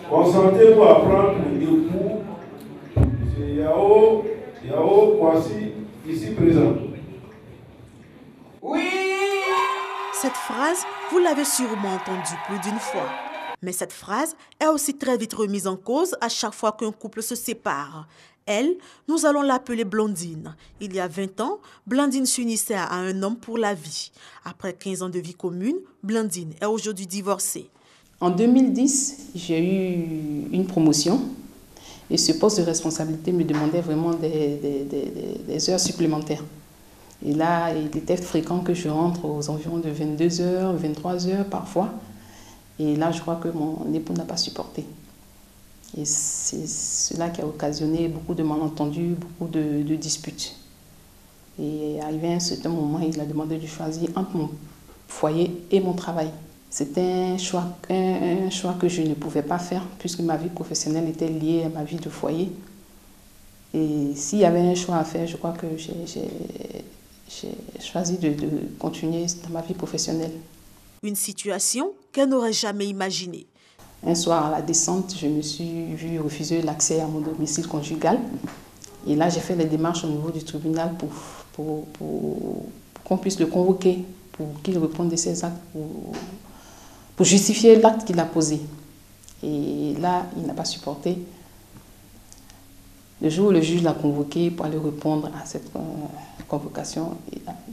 Consentez-vous à prendre l'époux, M. Yao Kwasi, ici présent. Oui! Cette phrase, vous l'avez sûrement entendue plus d'une fois. Mais cette phrase est aussi très vite remise en cause à chaque fois qu'un couple se sépare. Elle, nous allons l'appeler Blandine. Il y a 20 ans, Blandine s'unissait à un homme pour la vie. Après 15 ans de vie commune, Blandine est aujourd'hui divorcée. En 2010, j'ai eu une promotion et ce poste de responsabilité me demandait vraiment des heures supplémentaires. Et là, il était fréquent que je rentre aux environs de 22h, 23h parfois. Et là, je crois que mon époux n'a pas supporté. Et c'est cela qui a occasionné beaucoup de malentendus, beaucoup de disputes. Et arrivé à un certain moment, il a demandé de choisir entre mon foyer et mon travail. C'était un choix que je ne pouvais pas faire puisque ma vie professionnelle était liée à ma vie de foyer. Et s'il y avait un choix à faire, je crois que j'ai choisi de continuer dans ma vie professionnelle. Une situation qu'elle n'aurait jamais imaginée. Un soir à la descente, je me suis vue refuser l'accès à mon domicile conjugal. Et là, j'ai fait les démarches au niveau du tribunal pour qu'on puisse le convoquer, pour qu'il réponde de ses actes, pour justifier l'acte qu'il a posé. Et là, il n'a pas supporté. Le jour où le juge l'a convoqué pour aller répondre à cette convocation,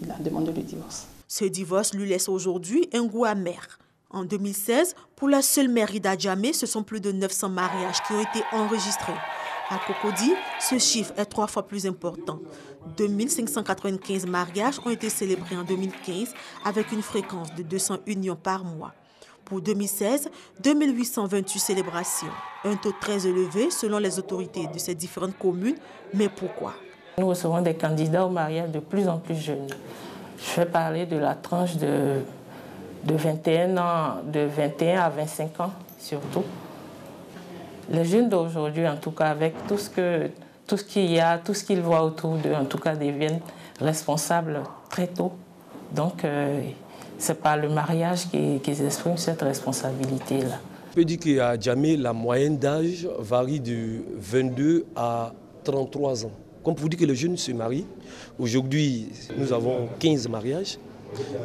il a demandé le divorce. Ce divorce lui laisse aujourd'hui un goût amer. En 2016, pour la seule mairie d'Adjamé, ce sont plus de 900 mariages qui ont été enregistrés. À Cocody, ce chiffre est 3 fois plus important. 2595 mariages ont été célébrés en 2015 avec une fréquence de 200 unions par mois. Pour 2016, 2828 célébrations. Un taux très élevé selon les autorités de ces différentes communes. Mais pourquoi? Nous recevons des candidats au mariage de plus en plus jeunes. Je vais parler de la tranche de 21 ans, de 21 à 25 ans surtout. Les jeunes d'aujourd'hui, en tout cas, avec tout ce qu'il y a, tout ce qu'ils voient autour d'eux, en tout cas, deviennent responsables très tôt. Donc, c'est par le mariage qu'ils expriment cette responsabilité-là. On peut dire qu'à Adjamé, la moyenne d'âge varie de 22 à 33 ans. Comme pour dire que les jeunes se marient, aujourd'hui, nous avons 15 mariages.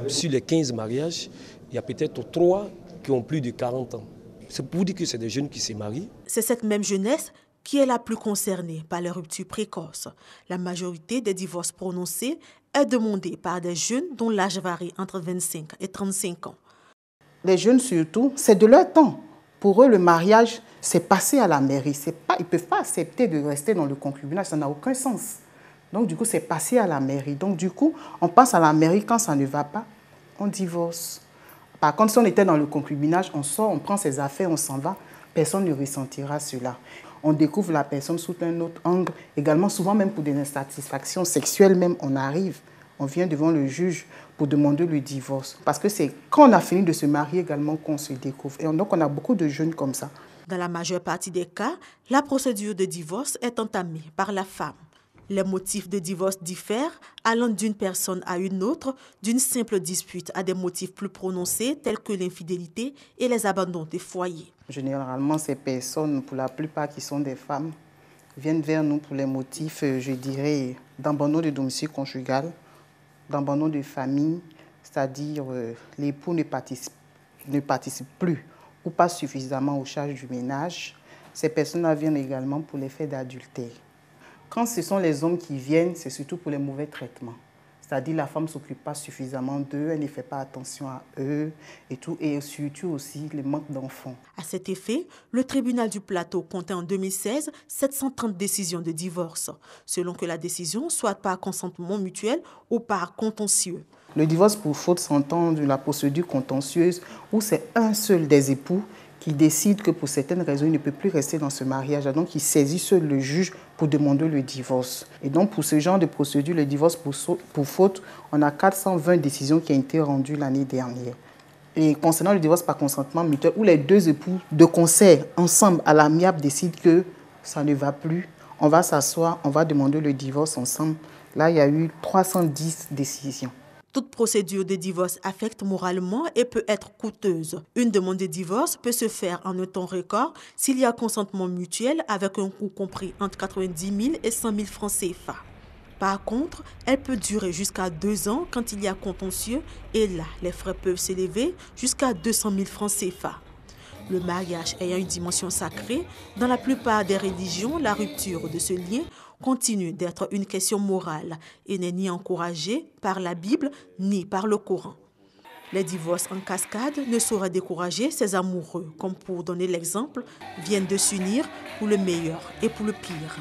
Sur les 15 mariages, il y a peut-être 3 qui ont plus de 40 ans. C'est pour dire que c'est des jeunes qui se marient. C'est cette même jeunesse qui est la plus concernée par les ruptures précoces. La majorité des divorces prononcés est demandée par des jeunes dont l'âge varie entre 25 et 35 ans. Les jeunes surtout, c'est de leur temps. Pour eux, le mariage, c'est passer à la mairie. Ils ne peuvent pas accepter de rester dans le concubinage, ça n'a aucun sens. Donc du coup, c'est passer à la mairie. Donc du coup, on passe à la mairie quand ça ne va pas, on divorce. Par contre, si on était dans le concubinage, on sort, on prend ses affaires, on s'en va, personne ne ressentira cela. On découvre la personne sous un autre angle. Également, souvent même pour des insatisfactions sexuelles, même on arrive, on vient devant le juge pour demander le divorce. Parce que c'est quand on a fini de se marier également qu'on se découvre. Et donc, on a beaucoup de jeunes comme ça. Dans la majeure partie des cas, la procédure de divorce est entamée par la femme. Les motifs de divorce diffèrent, allant d'une personne à une autre, d'une simple dispute à des motifs plus prononcés tels que l'infidélité et les abandons des foyers. Généralement, ces personnes, pour la plupart qui sont des femmes, viennent vers nous pour les motifs, je dirais, d'abandon de domicile conjugal, d'abandon de famille, c'est-à-dire l'époux ne participe plus ou pas suffisamment aux charges du ménage. Ces personnes-là viennent également pour les faits d'adultère. Quand ce sont les hommes qui viennent, c'est surtout pour les mauvais traitements. C'est-à-dire la femme ne s'occupe pas suffisamment d'eux, elle ne fait pas attention à eux et tout, et surtout aussi le manque d'enfants. À cet effet, le tribunal du Plateau comptait en 2016 730 décisions de divorce, selon que la décision soit par consentement mutuel ou par contentieux. Le divorce pour faute s'entend de la procédure contentieuse où c'est un seul des époux qui décide que pour certaines raisons, il ne peut plus rester dans ce mariage. Donc, il saisit seul le juge pour demander le divorce. Et donc, pour ce genre de procédure, le divorce pour faute, on a 420 décisions qui ont été rendues l'année dernière. Et concernant le divorce par consentement mutuel, où les deux époux de concert, ensemble, à l'amiable, décident que ça ne va plus, on va s'asseoir, on va demander le divorce ensemble. Là, il y a eu 310 décisions. Toute procédure de divorce affecte moralement et peut être coûteuse. Une demande de divorce peut se faire en un temps record s'il y a consentement mutuel avec un coût compris entre 90 000 et 100 000 francs CFA. Par contre, elle peut durer jusqu'à 2 ans quand il y a contentieux et là, les frais peuvent s'élever jusqu'à 200 000 francs CFA. Le mariage ayant une dimension sacrée, dans la plupart des religions, la rupture de ce lien continue d'être une question morale et n'est ni encouragée par la Bible ni par le Coran. Les divorces en cascade ne sauraient décourager ces amoureux, comme pour donner l'exemple, viennent de s'unir pour le meilleur et pour le pire.